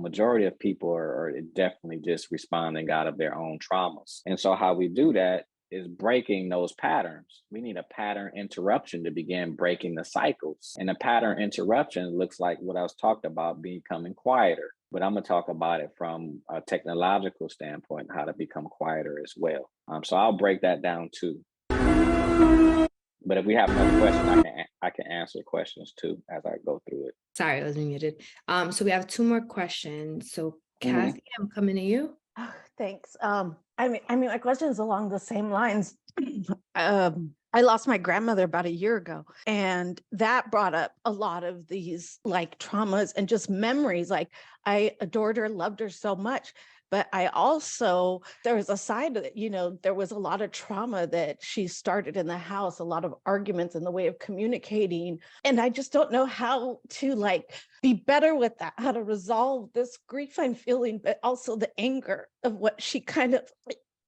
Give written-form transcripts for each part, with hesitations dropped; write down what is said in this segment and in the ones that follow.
majority of people are definitely just responding out of their own traumas. And so how we do that is breaking those patterns. We need a pattern interruption to begin breaking the cycles. And a pattern interruption looks like what I was talking about, becoming quieter. But I'm going to talk about it from a technological standpoint, how to become quieter as well. So I'll break that down too. But if we have another question, I can answer questions too as I go through it. Sorry, I was muted. So we have two more questions. So Mhm. Kathy, I'm coming to you. Oh, thanks. I mean, my question is along the same lines. I lost my grandmother about a year ago, and that brought up a lot of these like traumas and just memories. Like I adored her, loved her so much. But I also, there was a side of it, there was a lot of trauma that she started in the house, a lot of arguments in the way of communicating. And I just don't know how to like be better with that, how to resolve this grief I'm feeling, but also the anger of what she kind of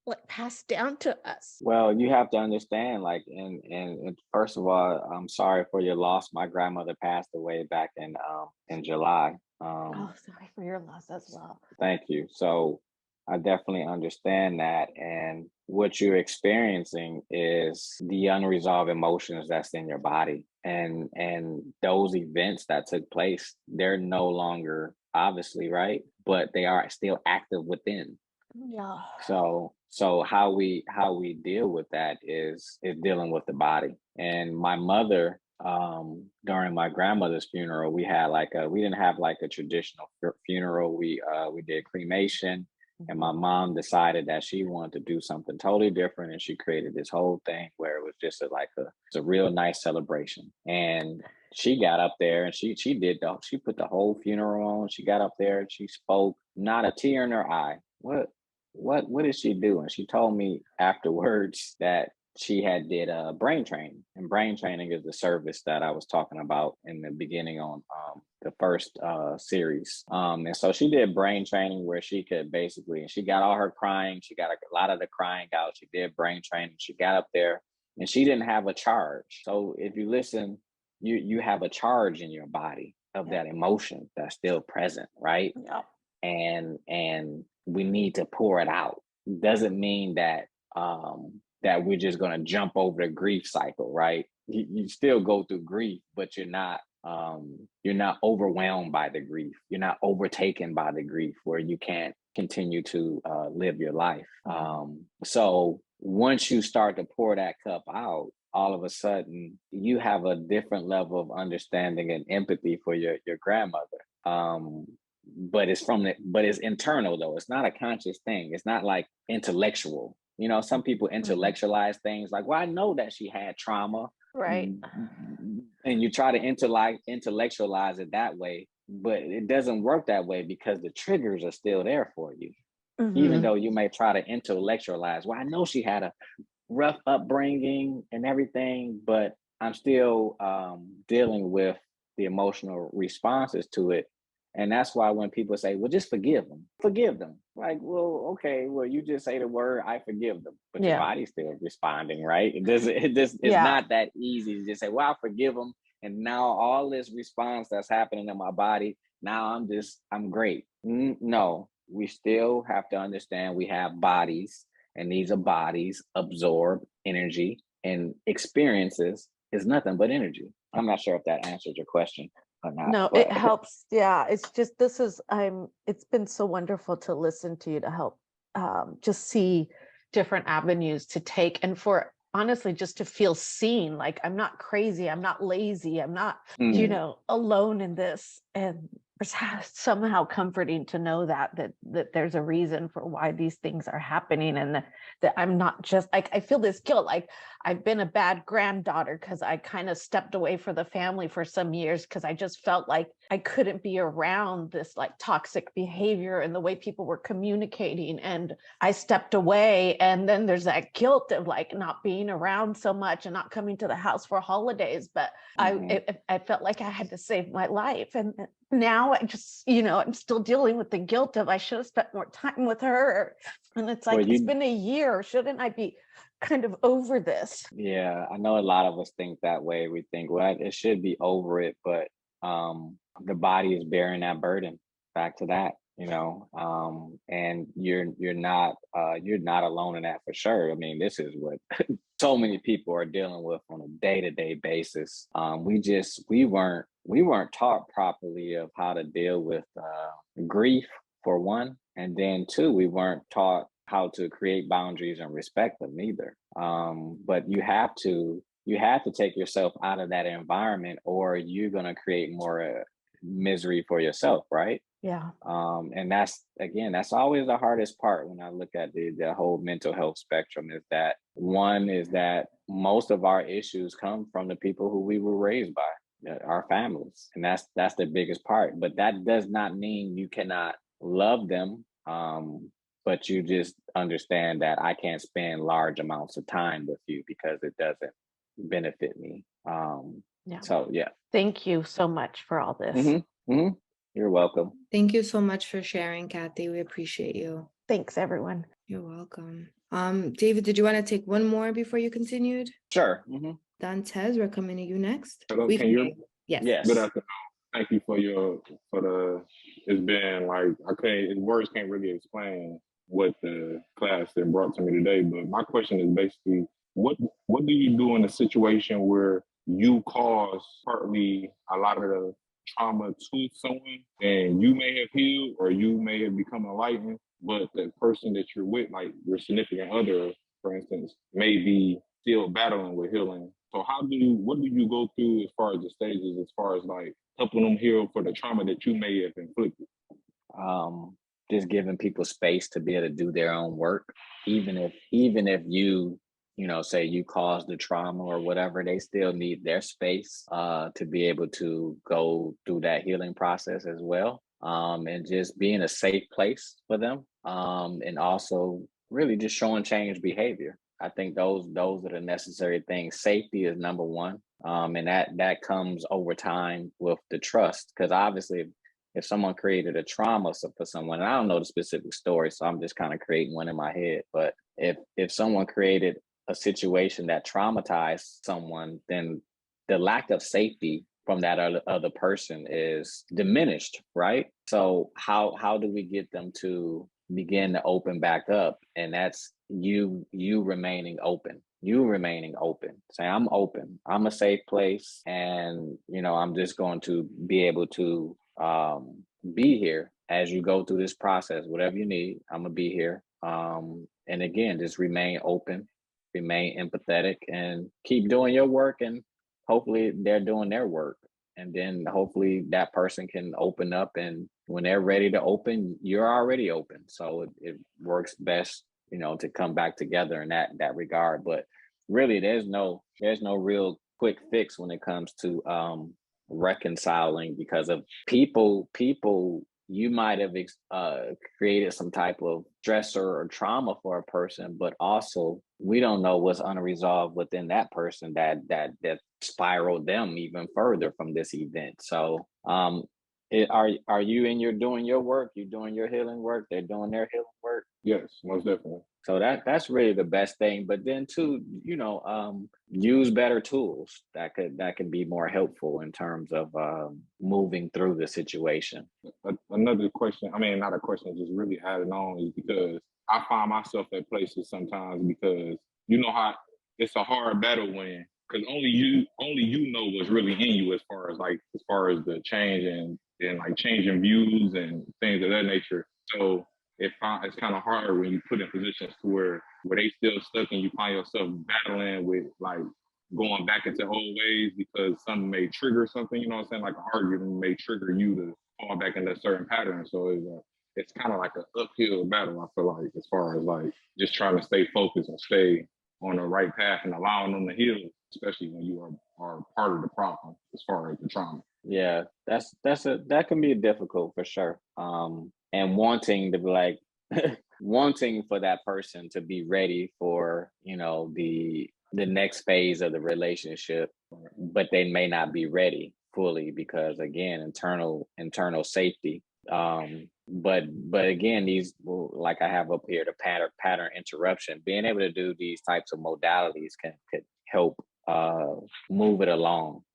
like passed down to us. Well, you have to understand, like, and first of all, I'm sorry for your loss. My grandmother passed away back in July. Oh, sorry for your loss as well. Thank you. So I definitely understand that. And what you're experiencing is the unresolved emotions that's in your body. And those events that took place, they're no longer obviously right, but they are still active within. Yeah. So how we deal with that is dealing with the body. And my mother, during my grandmother's funeral, we didn't have like a traditional funeral. We did cremation, and my mom decided that she wanted to do something totally different, and she created this whole thing where it was just it's a real nice celebration. And she got up there and she put the whole funeral on. She got up there and she spoke, not a tear in her eye. What did she do? And she told me afterwards that she had did brain training, and brain training is the service that I was talking about in the beginning on the first series. And so she did brain training where she could basically, and she got all her crying, she got a lot of the crying out. She did brain training. She got up there and she didn't have a charge. So if you listen, you have a charge in your body of that emotion that's still present, right? Yeah. And we need to pour it out. Doesn't mean that that we're just going to jump over the grief cycle, right? You still go through grief, but you're not overwhelmed by the grief. You're not overtaken by the grief where you can't continue to live your life. So once you start to pour that cup out, all of a sudden you have a different level of understanding and empathy for your grandmother. But it's internal though. It's not a conscious thing. It's not like intellectual. Some people intellectualize things like, well, I know that she had trauma. Right. And you try to intellectualize it that way, but it doesn't work that way because the triggers are still there for you. Even though you may try to intellectualize, well, I know she had a rough upbringing and everything, but I'm still dealing with the emotional responses to it. And that's why when people say, well, just forgive them. Like, well, okay, well, you just say the word, I forgive them, but your body's still responding, right? It's not that easy to just say, well, I forgive them. And now all this response that's happening in my body, now I'm great. No, we still have to understand we have bodies, and these are bodies absorb energy, and experiences is nothing but energy. I'm not sure if that answers your question. No, it helps. Yeah, it's just it's been so wonderful to listen to you, to help just see different avenues to take, and for honestly just to feel seen. Like I'm not crazy, I'm not lazy, I'm not alone in this. And it's somehow comforting to know that there's a reason for why these things are happening, and that I'm not just like, I feel this guilt, like I've been a bad granddaughter because I kind of stepped away for the family for some years because I just felt like I couldn't be around this like toxic behavior and the way people were communicating, and I stepped away. And then there's that guilt of like not being around so much and not coming to the house for holidays, but I felt like I had to save my life. And now I just, I'm still dealing with the guilt of I should have spent more time with her. And it's like, it's been a year. Shouldn't I be kind of over this? Yeah, I know a lot of us think that way. We think, well, it should be over it, but the body is bearing that burden. Back to that. and you're not alone in that for sure. I mean, this is what so many people are dealing with on a day-to-day basis. We weren't taught properly of how to deal with grief, for one, and then two, we weren't taught how to create boundaries and respect them either. But you have to take yourself out of that environment, or you're going to create more misery for yourself, right? Yeah. And that's always the hardest part when I look at the whole mental health spectrum, is that one is that most of our issues come from the people who we were raised by, our families, and that's the biggest part. But that does not mean you cannot love them. But you just understand that I can't spend large amounts of time with you because it doesn't benefit me. Yeah. So yeah. Thank you so much for all this. You're welcome. Thank you so much for sharing, Kathy. We appreciate you. Thanks, everyone. You're welcome. David, did you want to take one more before you continued? Sure. Dantes, we're coming to you next. Hello, We can you? hear you. Yes. Yes. Good afternoon. Thank you for the. It's been like words can't really explain what the class that brought to me today. But my question is basically, what do you do in a situation where you cause partly a lot of the trauma to someone, and you may have healed or you may have become enlightened, but the person that you're with, like your significant other, for instance, may be still battling with healing. So what do you go through as far as the stages, as far as like helping them heal for the trauma that you may have inflicted? Just giving people space to be able to do their own work, even if say you caused the trauma or whatever, they still need their space to be able to go through that healing process as well. And just being a safe place for them. And also really just showing change behavior. I think those are the necessary things. Safety is number one. And that comes over time with the trust, because obviously if someone created a trauma for someone, and I don't know the specific story, so I'm just kind of creating one in my head. But if someone created a situation that traumatized someone, then the lack of safety from that other person is diminished, right? So how do we get them to begin to open back up? And that's you remaining open. You remaining open. Say, I'm open. I'm a safe place, and I'm just going to be able to be here as you go through this process. Whatever you need, I'm gonna be here. And again, just remain open, remain empathetic, and keep doing your work. And hopefully, they're doing their work. And then hopefully that person can open up. And when they're ready to open, you're already open. So it works best, to come back together in that regard. But really, there's no real quick fix when it comes to reconciling, because of people you might have created some type of stressor or trauma for a person, but also we don't know what's unresolved within that person that spiraled them even further from this event. So are you in your doing your work, you doing your healing work, they're doing their healing work? Yes, most definitely. So that's really the best thing. But then too, use better tools that could be more helpful in terms of moving through the situation. Another question, I mean, not a question, just really adding on, is because I find myself at places sometimes, because you know how it's a hard battle when, because only you know what's really in you, as far as the change and like changing views and things of that nature. So it's kind of hard when you put in positions to where they still stuck, and you find yourself battling with like going back into old ways, because something may trigger something, you know what I'm saying? Like an argument may trigger you to fall back into a certain pattern. So it's kind of like an uphill battle, I feel like, as far as like just trying to stay focused and stay on the right path and allowing them to heal, especially when you are part of the problem as far as the trauma. Yeah, that can be difficult for sure. And wanting to be like wanting for that person to be ready for, the next phase of the relationship, but they may not be ready fully because, again, internal safety. But again, these, like I have up here, the pattern interruption, being able to do these types of modalities could help move it along.